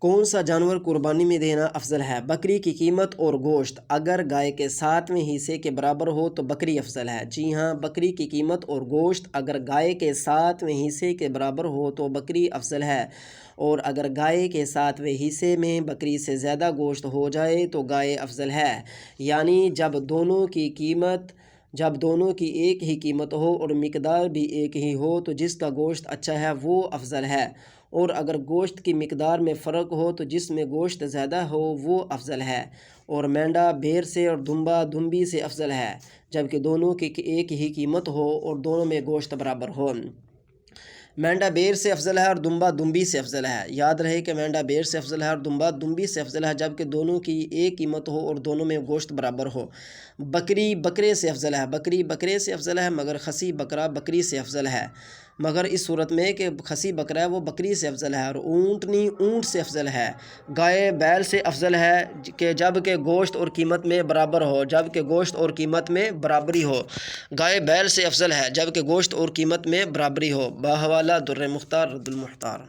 کون سا جانور قربانی میں دینا افضل ہے؟ بکری کی قیمت اور گوشت اگر گائے کے 7ویں حصے کے برابر ہو تو بکری افضل ہے۔ جی ہاں، بکری کی قیمت اور گوشت اگر گائے کے 7ویں حصے کے برابر ہو تو بکری افضل ہے، اور اگر گائے کے 7ویں حصے میں بکری سے زیادہ گوشت ہو جائے تو گائے افضل ہے۔ یعنی جب دونوں کی ایک ہی قیمت ہو اور مقدار بھی ایک ہی ہو تو جس کا گوشت اچھا ہے وہ افضل ہے، اور اگر گوشت کی مقدار میں فرق ہو تو جس میں گوشت زیادہ ہو وہ افضل ہے، اور مینڈا بھیڑ سے اور دمبا دمبی سے افضل ہے جبکہ دونوں کی ایک ہی قیمت ہو اور دونوں میں گوشت برابر ہو۔ مینڈا بیر سے افضل ہے اور دمبا دمبی سے افضل ہے۔ یاد رہے کہ مینڈا بیر سے افضل ہے اور دمبا دمبی سے افضل ہے جبکہ دونوں کی ایک قیمت ہو اور دونوں میں گوشت برابر ہو۔ بکری بکرے سے افضل ہے، بکری بکرے سے افضل ہے، مگر خصی بکرا بکری سے افضل ہے، مگر اس صورت میں کہ خصی بکرا ہے وہ بکری سے افضل ہے، اور اونٹنی اونٹ سے افضل ہے۔ گائے بیل سے افضل ہے کہ جب کہ گوشت اور قیمت میں برابر ہو، جب کہ گوشت اور قیمت میں برابری ہو۔ گائے بیل سے افضل ہے جب کہ گوشت اور قیمت میں برابری ہو۔ بحوالہ در مختار رد المحتار۔